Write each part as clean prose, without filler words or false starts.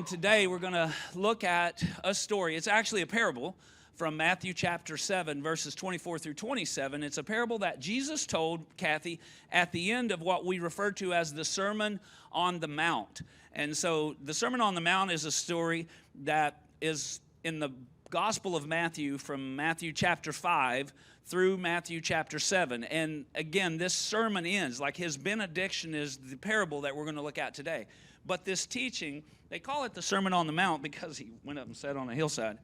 Today we're going to look at a story. It's actually a parable from Matthew chapter 7, verses 24 through 27. It's a parable that Jesus told, Kathy, at the end of what we refer to as the Sermon on the Mount. And so the Sermon on the Mount is a story that is in the Gospel of Matthew from Matthew chapter 5 through Matthew chapter 7. And again, this sermon ends, like his benediction is the parable that we're going to look at today. But this teaching, they call it the Sermon on the Mount because he went up and sat on a hillside.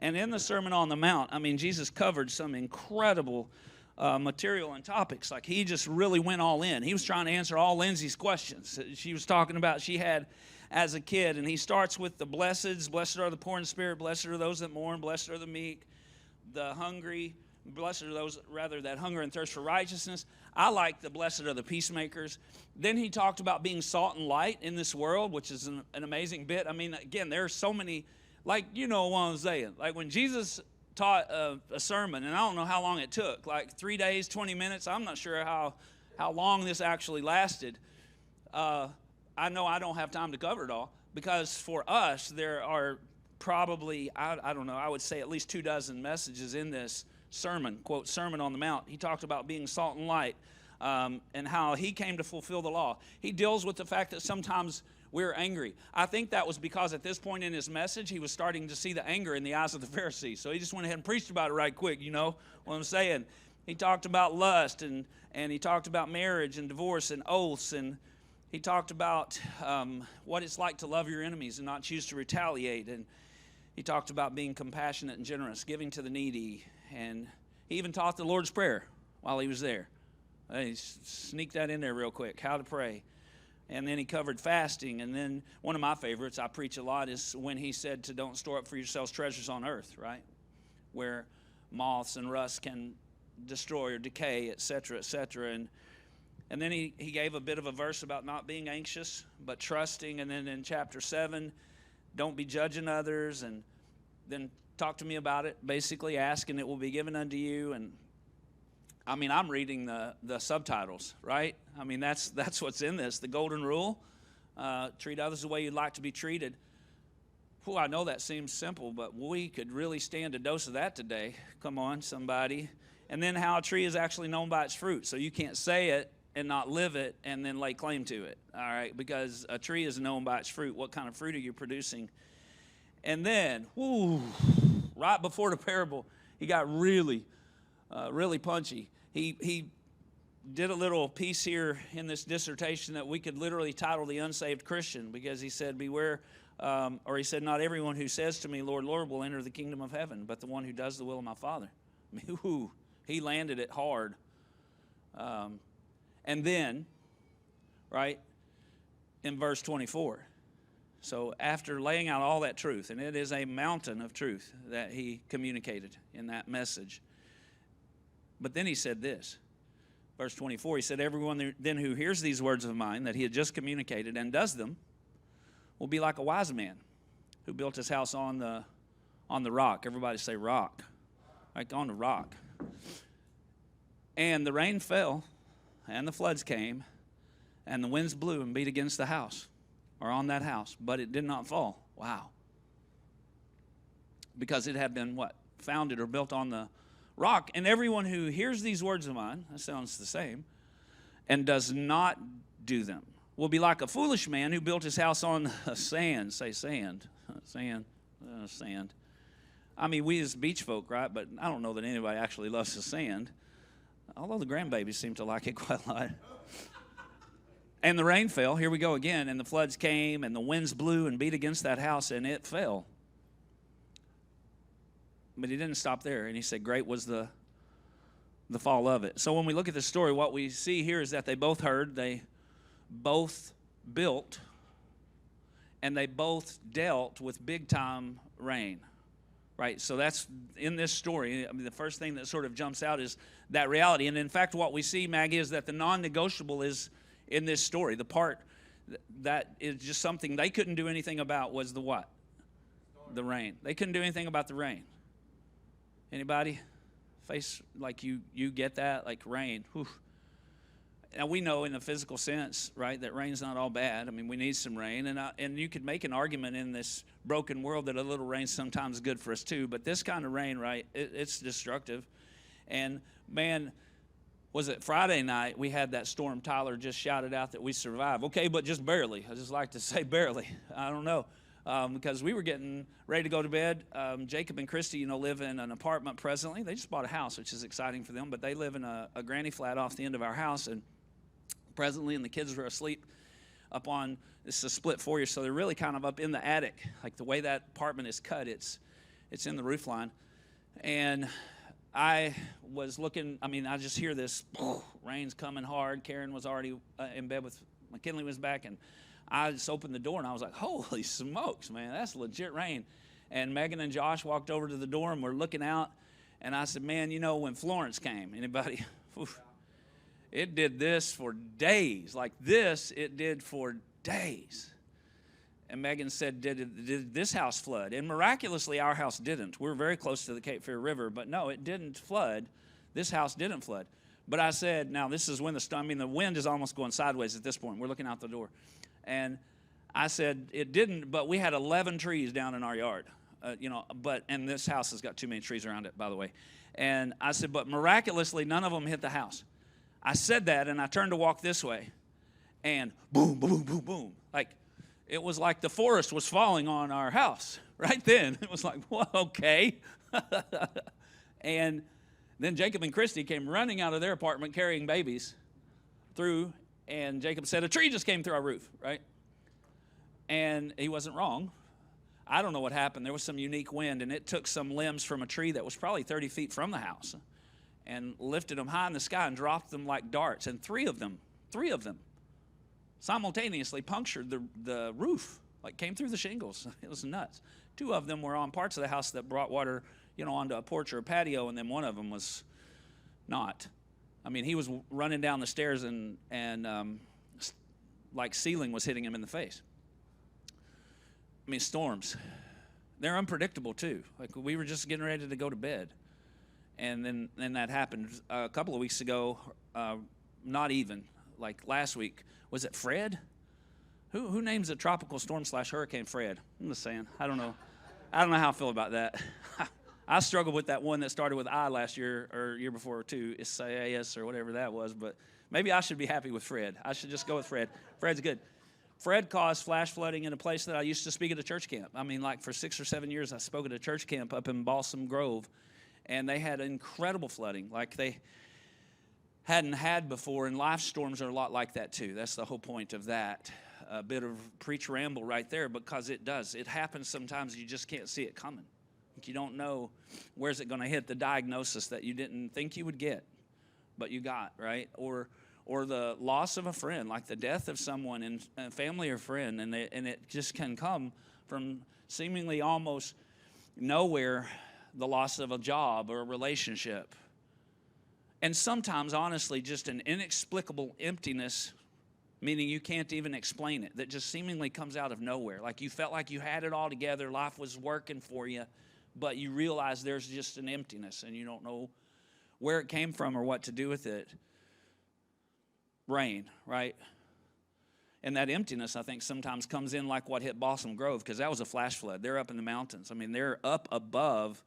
And in the Sermon on the Mount, I mean, Jesus covered some incredible material and topics. Like, he just really went all in. He was trying to answer all Lindsay's questions she was talking about she had as a kid. And he starts with the blesseds. Blessed are the poor in spirit. Blessed are those that mourn. Blessed are the meek, the hungry. Blessed are those, rather, that hunger and thirst for righteousness. I like the blessed are the peacemakers. Then he talked about being salt and light in this world, which is an amazing bit. I mean, again, there are so many, like, you know what I'm saying. Like, when Jesus taught a sermon, and I don't know how long it took, like 3 days, 20 minutes. I'm not sure how long this actually lasted. I know I don't have time to cover it all, because for us, there are probably, I don't know, I would say at least 24 messages in this sermon, quote, Sermon on the Mount. He talked about being salt and light and how he came to fulfill the law. He deals with the fact that sometimes we're angry. I think that was because at this point in his message, he was starting to see the anger in the eyes of the Pharisees. So he just went ahead and preached about it right quick, you know what I'm saying. He talked about lust, and he talked about marriage and divorce and oaths, and he talked about what it's like to love your enemies and not choose to retaliate. And he talked about being compassionate and generous, giving to the needy. And he even taught the Lord's Prayer while he was there. He sneaked that in there real quick, how to pray. And then he covered fasting. And then one of my favorites, I preach a lot, is when he said to don't store up for yourselves treasures on earth, right? Where moths and rust can destroy or decay, etc., etc. And then he gave a bit of a verse about not being anxious, but trusting. And then in chapter 7, don't be judging others. And then talk to me about it. Basically, ask and it will be given unto you. And I mean, I'm reading the subtitles, right? I mean, that's what's in this. The golden rule, treat others the way you'd like to be treated. Well, I know that seems simple, but we could really stand a dose of that today. Come on, somebody. And then how a tree is actually known by its fruit. So you can't say it and not live it and then lay claim to it, all right? Because a tree is known by its fruit. What kind of fruit are you producing? And then, right before the parable, he got really punchy. He did a little piece here in this dissertation that we could literally title The Unsaved Christian, because he said, beware, or he said, not everyone who says to me, Lord, Lord, will enter the kingdom of heaven, but the one who does the will of my Father. I mean, he landed it hard. And then, right, in verse 24, so after laying out all that truth, and it is a mountain of truth that he communicated in that message, but then he said this, verse 24, he said, everyone then who hears these words of mine that he had just communicated and does them will be like a wise man who built his house on the rock. Everybody say rock. Like on the rock. And the rain fell, and the floods came, and the winds blew and beat against the house, or on that house, but it did not fall. Wow. Because it had been, what? Founded or built on the rock. And everyone who hears these words of mine, that sounds the same, and does not do them, will be like a foolish man who built his house on sand. Say sand. Sand. Sand. I mean, we as beach folk, right? But I don't know that anybody actually loves the sand. Although the grandbabies seem to like it quite a lot. And the rain fell, here we go again, and the floods came, and the winds blew and beat against that house, and it fell. But he didn't stop there, and he said, great was the fall of it. So when we look at this story, what we see here is that they both heard, they both built, and they both dealt with big-time rain. Right, so that's in this story. I mean, the first thing that sort of jumps out is that reality. And in fact, what we see, Maggie, is that the non-negotiable is in this story. The part that is just something they couldn't do anything about was the what? The rain. They couldn't do anything about the rain. Anybody face like you get that? Like rain. Whew. Now, we know in the physical sense, right, that rain's not all bad. I mean, we need some rain. And you could make an argument in this broken world that a little rain sometimes is good for us too. But this kind of rain, right, it's destructive. And, man, was it Friday night we had that storm? Tyler just shouted out that we survived. Okay, but just barely. I just like to say barely. I don't know. Because we were getting ready to go to bed. Jacob and Christy, live in an apartment presently. They just bought a house, which is exciting for them. But they live in a granny flat off the end of our house. And presently, and the kids were asleep up on, it's a split foyer, so they're really kind of up in the attic. Like the way that apartment is cut, it's in the roof line. And I was looking, I just hear this, rain's coming hard. Karen was already in bed with, McKinley was back, and I just opened the door, and I was like, holy smokes, man, that's legit rain. And Megan and Josh walked over to the door, and we're looking out, and I said, man, when Florence came, anybody? Oof, it did this for days. Like this, it did for days. And Megan said, did this house flood? And miraculously, our house didn't. We're very close to the Cape Fear River, but no, it didn't flood. This house didn't flood. But I said, now this is when the wind is almost going sideways at this point. We're looking out the door. And I said, it didn't, but we had 11 trees down in our yard, and this house has got too many trees around it, by the way. And I said, but miraculously, none of them hit the house. I said that, and I turned to walk this way, and boom, boom, boom, boom. Like, it was like the forest was falling on our house right then. It was like, well, okay. And then Jacob and Christy came running out of their apartment carrying babies through. And Jacob said, a tree just came through our roof, right? And he wasn't wrong. I don't know what happened. There was some unique wind, and it took some limbs from a tree that was probably 30 feet from the house and lifted them high in the sky and dropped them like darts. And three of them simultaneously punctured the roof, like came through the shingles. It was nuts. Two of them were on parts of the house that brought water, onto a porch or a patio, and then one of them was not. He was running down the stairs and like ceiling was hitting him in the face. Storms, they're unpredictable too. Like we were just getting ready to go to bed, and then that happened a couple of weeks ago. Not even like last week. Was it Fred? Who names a tropical storm / hurricane Fred? I'm just saying. I don't know how I feel about that. I struggled with that one that started with I last year or year before too, Isaias or whatever that was, but maybe I should be happy with Fred. I should just go with Fred. Fred's good. Fred caused flash flooding in a place that I used to speak at a church camp. Like for 6 or 7 years, I spoke at a church camp up in Balsam Grove, and they had incredible flooding like they hadn't had before, and life storms are a lot like that too. That's the whole point of that. A bit of preach ramble right there, because it does. It happens sometimes you just can't see it coming. You don't know where's it going to hit, the diagnosis that you didn't think you would get, but you got, right? Or the loss of a friend, like the death of someone in family or friend, and it just can come from seemingly almost nowhere, the loss of a job or a relationship. And sometimes, honestly, just an inexplicable emptiness, meaning you can't even explain it, that just seemingly comes out of nowhere. Like you felt like you had it all together, life was working for you, but you realize there's just an emptiness and you don't know where it came from or what to do with it. Rain, right? And that emptiness, I think, sometimes comes in like what hit Balsam Grove, because that was a flash flood. They're up in the mountains. They're up above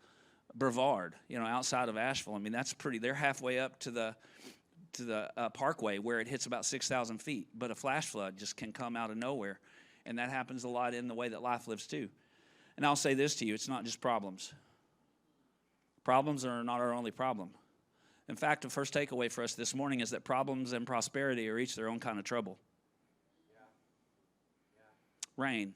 Brevard, outside of Asheville. That's pretty. They're halfway up to the parkway where it hits about 6,000 feet. But a flash flood just can come out of nowhere. And that happens a lot in the way that life lives too. And I'll say this to you, it's not just problems. Problems are not our only problem. In fact, the first takeaway for us this morning is that problems and prosperity are each their own kind of trouble. Rain,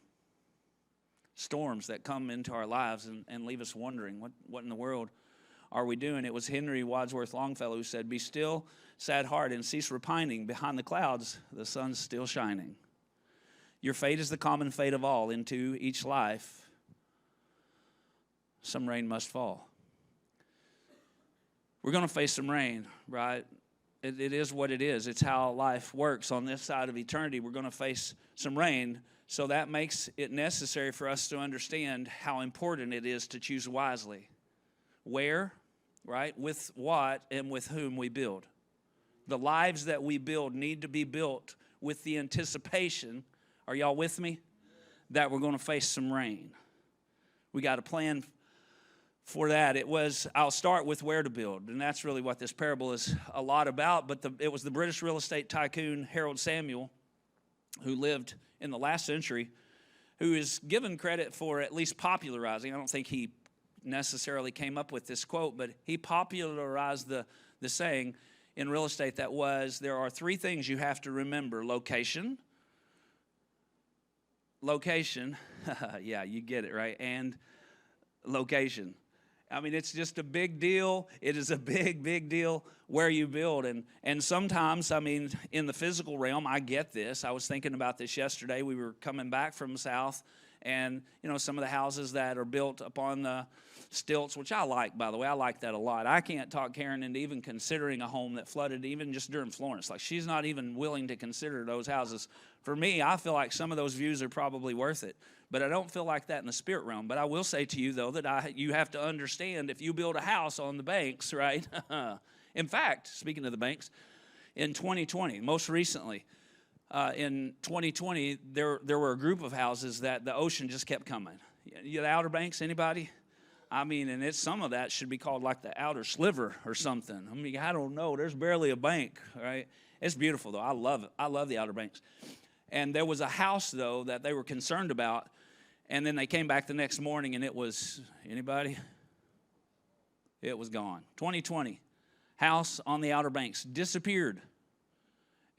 storms that come into our lives and leave us wondering, what in the world are we doing? It was Henry Wadsworth Longfellow who said, "Be still, sad heart, and cease repining. Behind the clouds, the sun's still shining. Your fate is the common fate of all. Into each life, some rain must fall." We're going to face some rain, right? It is what it is. It's how life works. On this side of eternity, we're going to face some rain. So that makes it necessary for us to understand how important it is to choose wisely. Where, right? With what and with whom we build. The lives that we build need to be built with the anticipation, are y'all with me, that we're going to face some rain. We got to plan for that. I'll start with where to build, and that's really what this parable is a lot about, but it was the British real estate tycoon Harold Samuel, who lived in the last century, who is given credit for at least popularizing. I don't think he necessarily came up with this quote, but he popularized the saying in real estate that was, there are three things you have to remember: location, yeah, you get it, right, and location. I mean, it's just a big deal. It is a big deal where you build. And sometimes, I mean, in the physical realm, I get this. I was thinking about this yesterday. We were coming back from the south, and, you know, some of the houses that are built upon the stilts, which I like, by the way. I like that a lot. I can't talk Karen into even considering a home that flooded even just during Florence. Like, she's not even willing to consider those houses. For me, I feel like some of those views are probably worth it. But I don't feel like that in the spirit realm. But I will say to you, though, that you have to understand, if you build a house on the banks, right? In fact, speaking of the banks, in 2020, most recently, in 2020, there were a group of houses that the ocean just kept coming. The Outer Banks, anybody? I mean, and some of that should be called like the outer sliver or something. I mean, I don't know. There's barely a bank, right? It's beautiful, though. I love it. I love the Outer Banks. And there was a house, though, that they were concerned about. And then they came back the next morning, and it was, anybody? It was gone. 2020, house on the Outer Banks disappeared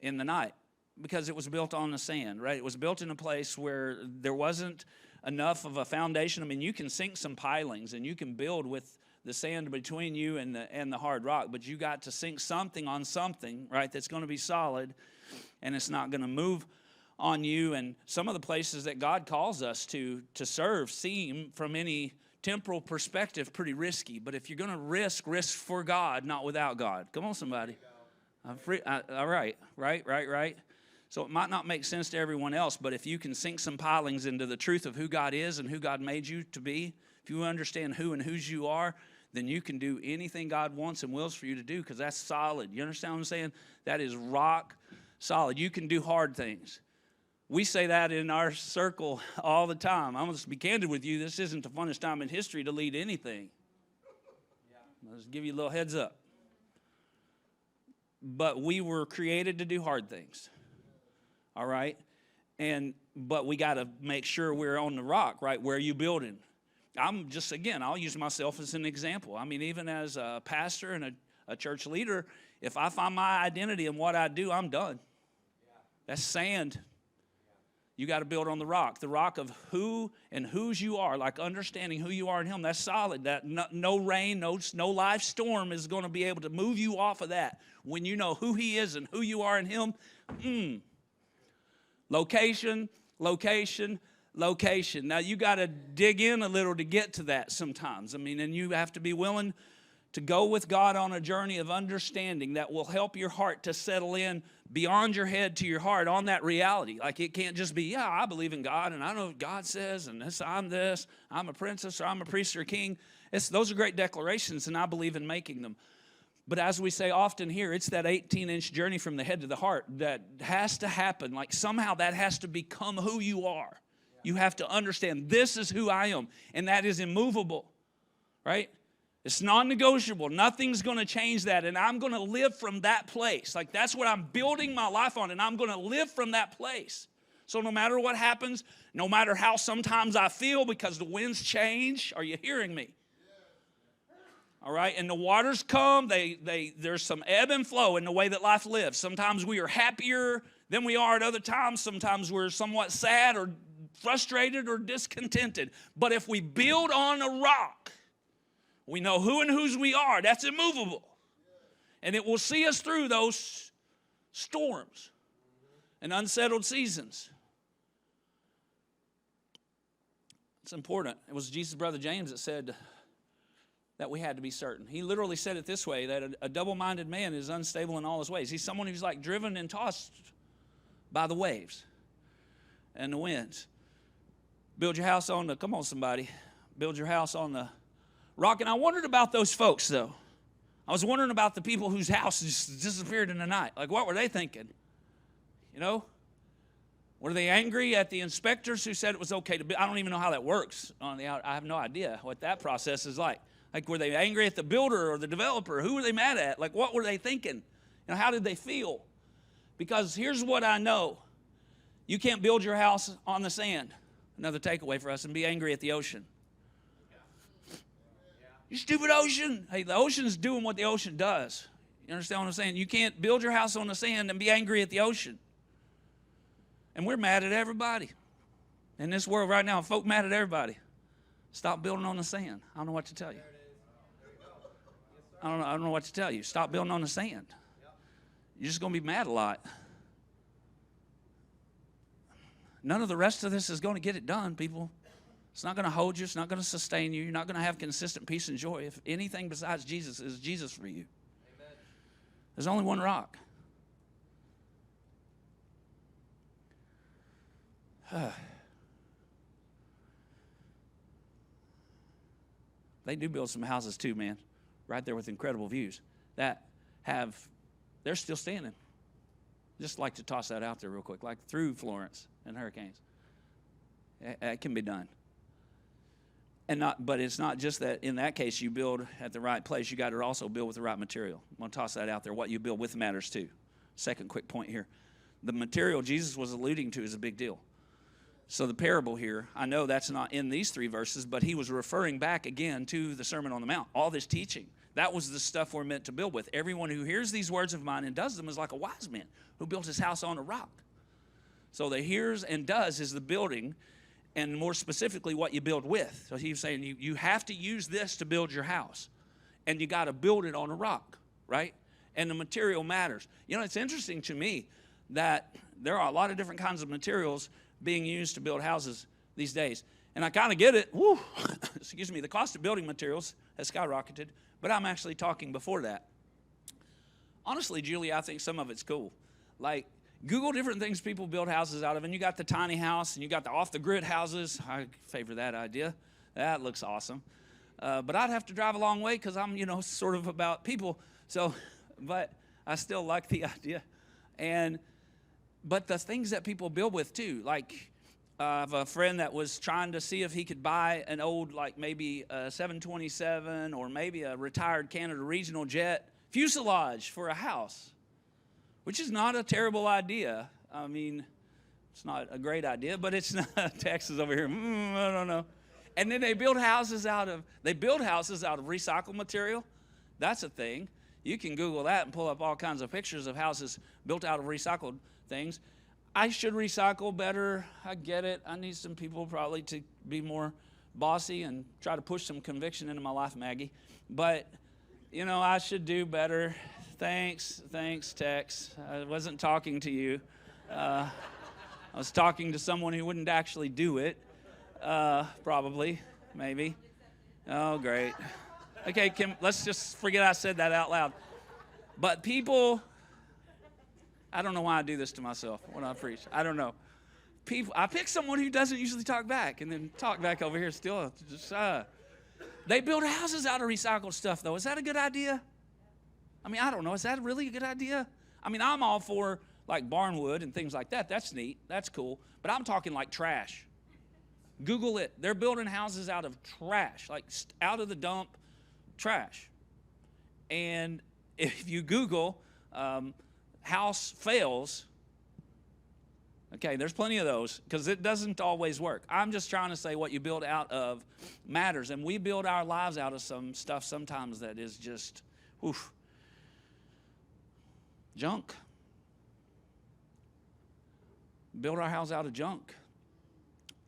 in the night because it was built on the sand, right? It was built in a place where there wasn't enough of a foundation. I mean, you can sink some pilings, and you can build with the sand between you and the hard rock, but you got to sink something on something, right, that's going to be solid, and it's not going to move on you. And some of the places that God calls us to serve seem, from any temporal perspective, pretty risky. But if you're going to risk for God, not without God. Come on, somebody. All right. So it might not make sense to everyone else, but if you can sink some pilings into the truth of who God is and who God made you to be, if you understand who and whose you are, then you can do anything God wants and wills for you to do, because that's solid. You understand what I'm saying? That is rock solid. You can do hard things. We say that in our circle all the time. I'm going to be candid with you. This isn't the funnest time in history to lead anything. I'll just give you a little heads up. But we were created to do hard things. All right? But we got to make sure we're on the rock, right? Where are you building? I'll use myself as an example. I mean, even as a pastor and a church leader, if I find my identity in what I do, I'm done. That's sand. You got to build on the rock of who and whose you are, like understanding who you are in Him. That's solid. That no rain, no life storm is going to be able to move you off of that. When you know who He is and who you are in Him, Location. Now, you got to dig in a little to get to that sometimes. I mean, and you have to be willing to go with God on a journey of understanding that will help your heart to settle in beyond your head to your heart on that reality. Like, it can't just be, yeah, I believe in God, and I know what God says, and I'm a princess, or I'm a priest or a king. Those are great declarations, and I believe in making them. But as we say often here, it's that 18-inch journey from the head to the heart that has to happen. Like, somehow that has to become who you are. You have to understand, this is who I am, and that is immovable, right? It's non-negotiable. Nothing's going to change that, and I'm going to live from that place. Like, that's what I'm building my life on, and I'm going to live from that place. So no matter what happens, no matter how sometimes I feel, because the winds change, are you hearing me? All right, and the waters come, there's some ebb and flow in the way that life lives. Sometimes we are happier than we are at other times. Sometimes we're somewhat sad or frustrated or discontented. But if we build on a rock, we know who and whose we are. That's immovable. And it will see us through those storms and unsettled seasons. It's important. It was Jesus' brother James that said that we had to be certain. He literally said it this way, that a double-minded man is unstable in all his ways. He's someone who's like driven and tossed by the waves and the winds. Build your house on the, come on somebody, build your house on the rock. And I wondered about those folks, though. I was wondering about the people whose house just disappeared in the night. Like, what were they thinking? You know? Were they angry at the inspectors who said it was okay to build? I don't even know how that works on the out. I have no idea what that process is like. Like, were they angry at the builder or the developer? Who were they mad at? Like, what were they thinking? You know, how did they feel? Because here's what I know. You can't build your house on the sand. Another takeaway for us, and be angry at the ocean. You stupid ocean. Hey, the ocean's doing what the ocean does. You understand what I'm saying? You can't build your house on the sand and be angry at the ocean. And we're mad at everybody. In this world right now, folk mad at everybody. Stop building on the sand. I don't know what to tell you. I don't know what to tell you. Stop building on the sand. You're just going to be mad a lot. None of the rest of this is going to get it done, people. It's not going to hold you. It's not going to sustain you. You're not going to have consistent peace and joy if anything besides Jesus is Jesus for you. Amen. There's only one rock. They do build some houses too, man, right there with incredible views they're still standing. Just like to toss that out there real quick, like through Florence and hurricanes. It can be done. But it's not just that in that case you build at the right place. You got to also build with the right material. I'm going to toss that out there. What you build with matters too. Second quick point here. The material Jesus was alluding to is a big deal. So the parable here, I know that's not in these 3 verses, but he was referring back again to the Sermon on the Mount. All this teaching. That was the stuff we're meant to build with. Everyone who hears these words of mine and does them is like a wise man who built his house on a rock. So the hears and does is the building, and more specifically what you build with. So he's saying you have to use this to build your house, and you got to build it on a rock, right? And the material matters. You know, it's interesting to me that there are a lot of different kinds of materials being used to build houses these days. And I kind of get it. Woo, excuse me, the cost of building materials has skyrocketed, but I'm actually talking before that. Honestly, Julie, I think some of it's cool. Like, Google different things people build houses out of, and you got the tiny house, and you got the off-the-grid houses. I favor that idea. That looks awesome. But I'd have to drive a long way because I'm, sort of about people. So, but I still like the idea. But the things that people build with, too, like I have a friend that was trying to see if he could buy an old, like maybe a 727 or maybe a retired Canada regional jet fuselage for a house, which is not a terrible idea. I mean, it's not a great idea, but it's not. Texas over here, I don't know. And then they build houses out of recycled material. That's a thing. You can Google that and pull up all kinds of pictures of houses built out of recycled things. I should recycle better. I get it. I need some people probably to be more bossy and try to push some conviction into my life, Maggie. But, I should do better. Thanks, Tex. I wasn't talking to you. I was talking to someone who wouldn't actually do it. Probably, maybe. Oh, great. Okay, Kim, let's just forget I said that out loud. But people, I don't know why I do this to myself when I preach. I don't know. I pick someone who doesn't usually talk back and then talk back over here still. They build houses out of recycled stuff, though. Is that a good idea? I mean, I don't know. Is that really a good idea? I mean, I'm all for, like, barnwood and things like that. That's neat. That's cool. But I'm talking, like, trash. Google it. They're building houses out of trash, like out of the dump trash. And if you Google house fails, okay, there's plenty of those because it doesn't always work. I'm just trying to say what you build out of matters. And we build our lives out of some stuff sometimes that is just, oof, junk. Build our house out of junk.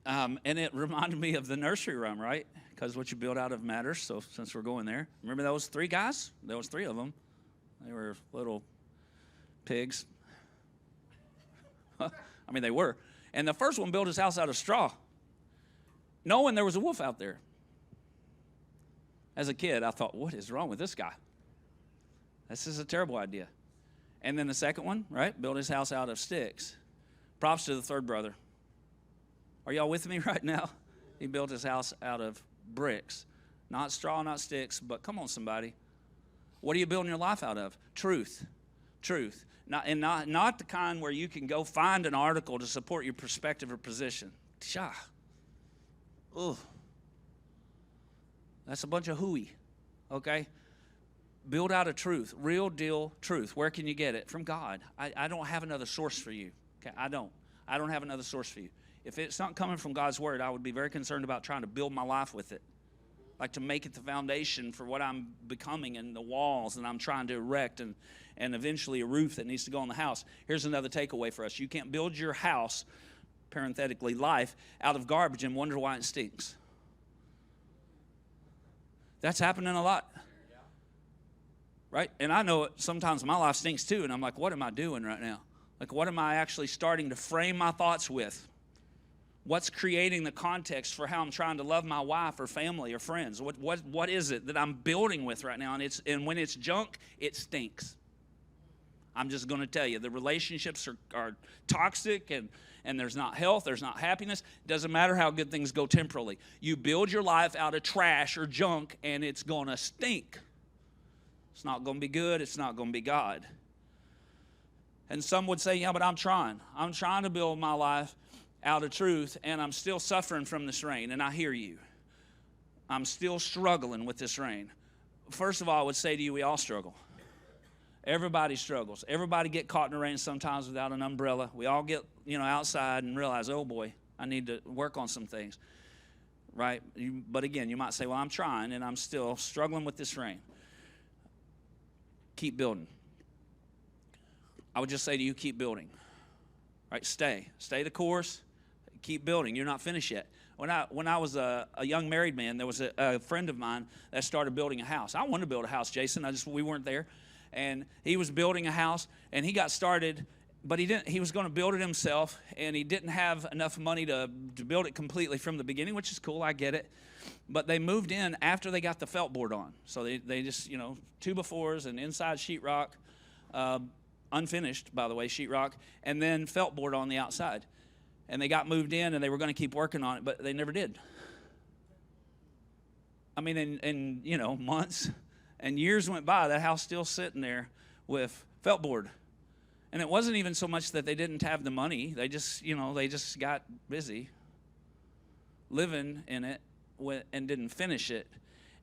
And it reminded me of the nursery rhyme, right? Because what you build out of matters. So since we're going there, remember those 3 guys? There was 3 of them. They were little pigs. I mean, they were. And the first one built his house out of straw, knowing there was a wolf out there. As a kid, I thought, what is wrong with this guy? This is a terrible idea. And then the second one, right, built his house out of sticks. Props to the third brother. Are y'all with me right now? He built his house out of bricks. Not straw, not sticks, but come on, somebody. What are you building your life out of? Truth. Truth. Not the kind where you can go find an article to support your perspective or position. Shah. Ugh. That's a bunch of hooey, okay? Build out of truth, real deal truth. Where can you get it? From God. I don't have another source for you. Okay, I don't have another source for you. If it's not coming from God's word, I would be very concerned about trying to build my life with it. Like to make it the foundation for what I'm becoming and the walls that I'm trying to erect and eventually a roof that needs to go on the house. Here's another takeaway for us. You can't build your house, parenthetically life, out of garbage and wonder why it stinks. That's happening a lot. Right? And I know sometimes my life stinks too, and I'm like, what am I doing right now? Like, what am I actually starting to frame my thoughts with? What's creating the context for how I'm trying to love my wife or family or friends? What is it that I'm building with right now? And when it's junk, it stinks. I'm just going to tell you, the relationships are toxic and there's not health, there's not happiness. It doesn't matter how good things go temporally. You build your life out of trash or junk, and it's going to stink. It's not going to be good. It's not going to be God. And some would say, yeah, but I'm trying. I'm trying to build my life out of truth, and I'm still suffering from this rain. And I hear you. I'm still struggling with this rain. First of all, I would say to you, we all struggle. Everybody struggles. Everybody get caught in the rain sometimes without an umbrella. We all get, outside and realize, oh boy, I need to work on some things. Right? But again, you might say, well, I'm trying, and I'm still struggling with this rain. Keep building. I would just say to you, keep building. Right? Stay the course. Keep building. You're not finished yet. When I was a young married man, there was a friend of mine that started building a house. I wanted to build a house, Jason. We weren't there, and he was building a house, and he got started, but he didn't. He was going to build it himself, and he didn't have enough money to build it completely from the beginning, which is cool. I get it. But they moved in after they got the felt board on. So they just, 2x4s and inside sheetrock, unfinished, by the way, sheetrock, and then felt board on the outside. And they got moved in, and they were going to keep working on it, but they never did. I mean, in months and years went by, that house still sitting there with felt board. And it wasn't even so much that they didn't have the money. They just, they just got busy living in it and didn't finish it.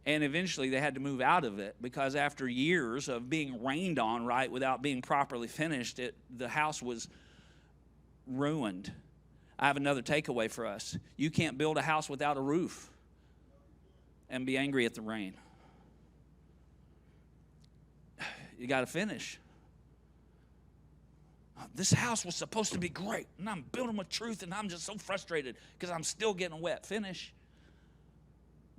And eventually they had to move out of it because after years of being rained on, right, without being properly finished, the house was ruined. I have another takeaway for us. You can't build a house without a roof and be angry at the rain. You got to finish. This house was supposed to be great, and I'm building with truth, and I'm just so frustrated because I'm still getting wet. Finish.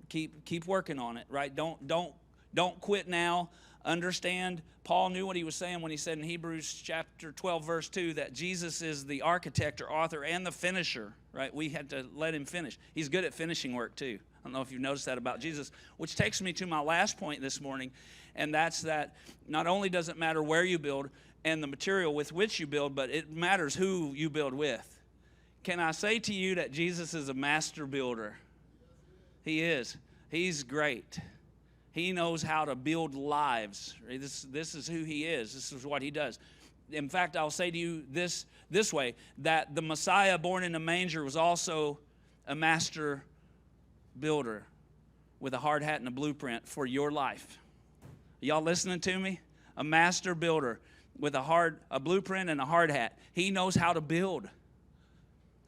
Keep working on it, right? Don't quit now. Understand, Paul knew what he was saying when he said in Hebrews chapter 12, verse 2, that Jesus is the architect or author and the finisher, right? We had to let him finish. He's good at finishing work, too. I don't know if you've noticed that about Jesus, which takes me to my last point this morning, and that's that not only does it matter where you build and the material with which you build, but it matters who you build with. Can I say to you that Jesus is a master builder? He is. He's great. He knows how to build lives. This is who he is. This is what he does. In fact, I'll say to you this way, that the Messiah born in a manger was also a master builder with a hard hat and a blueprint for your life. Y'all listening to me? A master builder with a blueprint and a hard hat. He knows how to build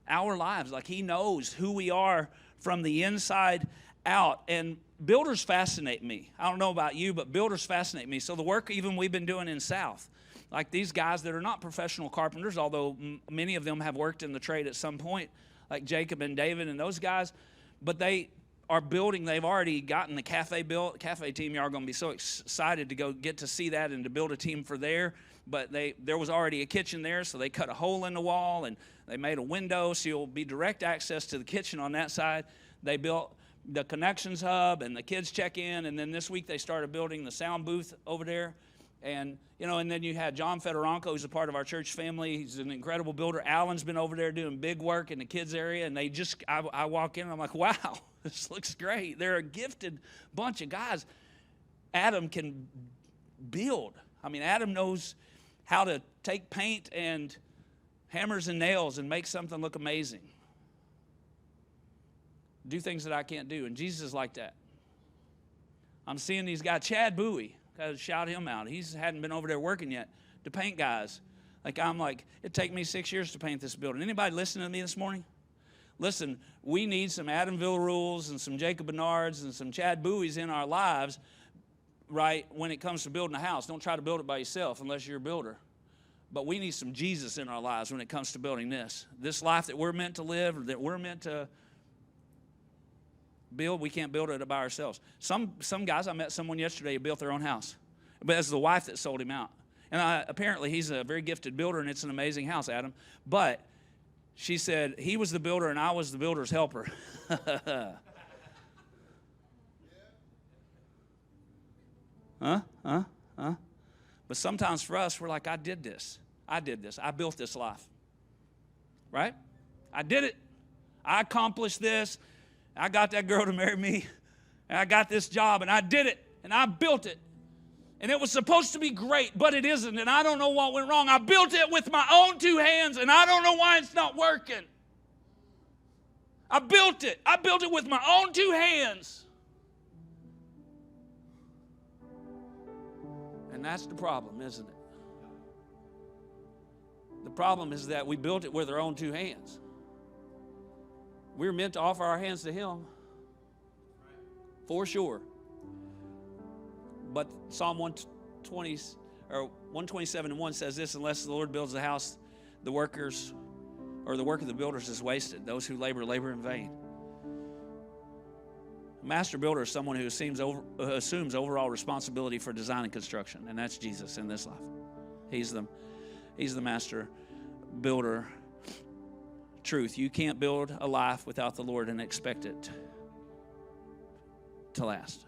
our lives. Like he knows who we are from the inside out. And builders fascinate me. I don't know about you, but builders fascinate me. So the work even we've been doing in South, like these guys that are not professional carpenters, although many of them have worked in the trade at some point, like Jacob and David and those guys, but they are building. They've already gotten the cafe built. Cafe team, y'all are going to be so excited to go get to see that and to build a team for there. But there was already a kitchen there, so they cut a hole in the wall and they made a window, so you'll be direct access to the kitchen on that side. They built the connections hub, and the kids check in, and then this week they started building the sound booth over there. And, and then you had John Fedorenko, who's a part of our church family. He's an incredible builder. Alan's been over there doing big work in the kids area, and I walk in, and I'm like, wow, this looks great. They're a gifted bunch of guys. Adam can build. I mean, Adam knows how to take paint and hammers and nails and make something look amazing. Do things that I can't do. And Jesus is like that. I'm seeing these guys, Chad Bowie, got to shout him out. He hadn't been over there working yet to paint guys. I'm like, it'd take me 6 years to paint this building. Anybody listening to me this morning? Listen, we need some Adamville Rules and some Jacob Bernards and some Chad Bowies in our lives, right, when it comes to building a house. Don't try to build it by yourself unless you're a builder. But we need some Jesus in our lives when it comes to building this. This life that we're meant to live, that we're meant to build, we can't build it by ourselves. Some guys, I met someone yesterday who built their own house. But it's the wife that sold him out. And apparently he's a very gifted builder, and it's an amazing house, Adam. But she said he was the builder and I was the builder's helper. Huh? But sometimes for us, we're like, I did this. I built this life. Right? I did it. I accomplished this. I got that girl to marry me. And I got this job, and I did it. And I built it. And it was supposed to be great, but it isn't. And I don't know what went wrong. I built it with my own two hands, and I don't know why it's not working. I built it. I built it with my own two hands. And that's the problem, isn't it? The problem is that we built it with our own two hands. We're meant to offer our hands to Him, for sure. But Psalm 120 or 127:1 says this: unless the Lord builds the house, the work of the builders is wasted. Those who labor in vain. A master builder is someone who assumes overall responsibility for design and construction, and that's Jesus in this life. He's the master builder. Truth: you can't build a life without the Lord and expect it to last.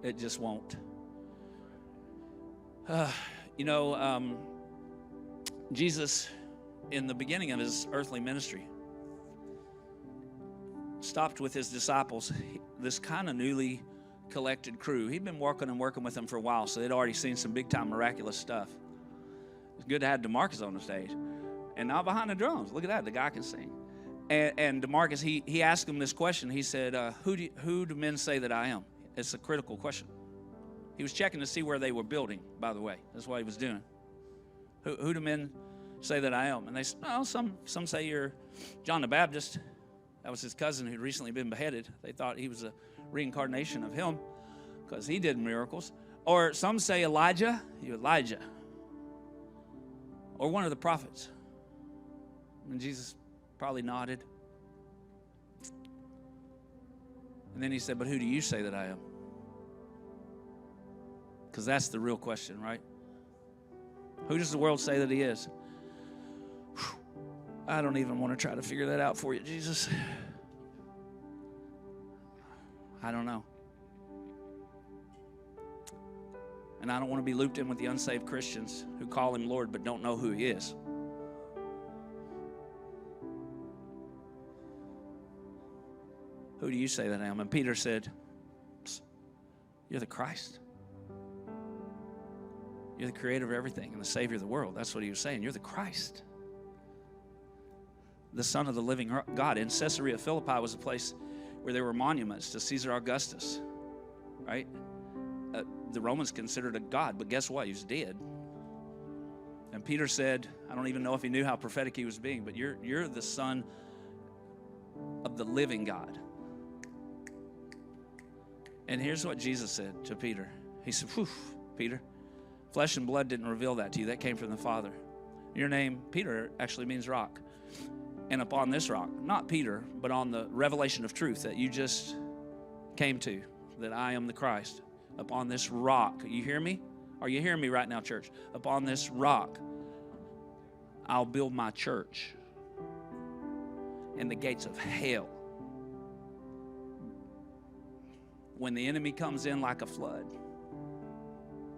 It just won't. Jesus, in the beginning of His earthly ministry, stopped with His disciples, this kind of newly collected crew. He'd been working with them for a while, so they'd already seen some big-time miraculous stuff. It's good to have DeMarcus on the stage. And now behind the drums, look at that, the guy can sing. And DeMarcus, he asked him this question. He said, who do men say that I am? It's a critical question. He was checking to see where they were building, by the way. That's what he was doing. Who do men say that I am? And they said, well, some say you're John the Baptist. That was his cousin who'd recently been beheaded. They thought he was a reincarnation of him because he did miracles. Or some say Elijah. You're Elijah. Or one of the prophets. And Jesus probably nodded. And then he said, but who do you say that I am? Because that's the real question, right? Who does the world say that He is? Whew. I don't even want to try to figure that out for you, Jesus. I don't know. And I don't want to be looped in with the unsaved Christians who call Him Lord but don't know who He is. Who do you say that I am? And Peter said, you're the Christ. You're the creator of everything and the Savior of the world. That's what he was saying. You're the Christ, the Son of the living God. In Caesarea Philippi was a place where there were monuments to Caesar Augustus, right? The Romans considered a god, but guess what? He was dead. And Peter said, I don't even know if he knew how prophetic he was being, but you're the Son of the living God. And here's what Jesus said to Peter. He said, whew, Peter, flesh and blood didn't reveal that to you. That came from the Father. Your name, Peter, actually means rock. And upon this rock, not Peter, but on the revelation of truth that you just came to, that I am the Christ. Upon this rock, you hear me? Are you hearing me right now, church? Upon this rock, I'll build my church. And the gates of hell, when the enemy comes in like a flood,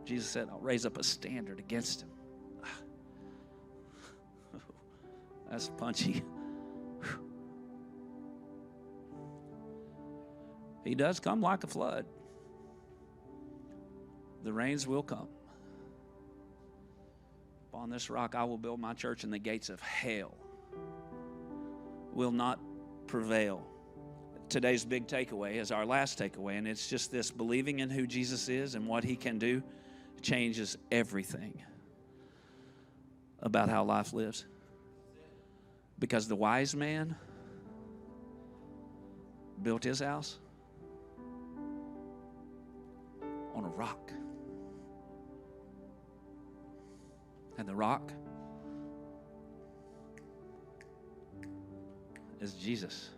Jesus said, I'll raise up a standard against him. That's punchy. He does come like a flood. The rains will come. Upon this rock I will build my church, and the gates of hell will not prevail. Today's big takeaway is our last takeaway, and it's just this: believing in who Jesus is and what he can do changes everything about how life lives. Because the wise man built his house on a rock. And the rock is Jesus.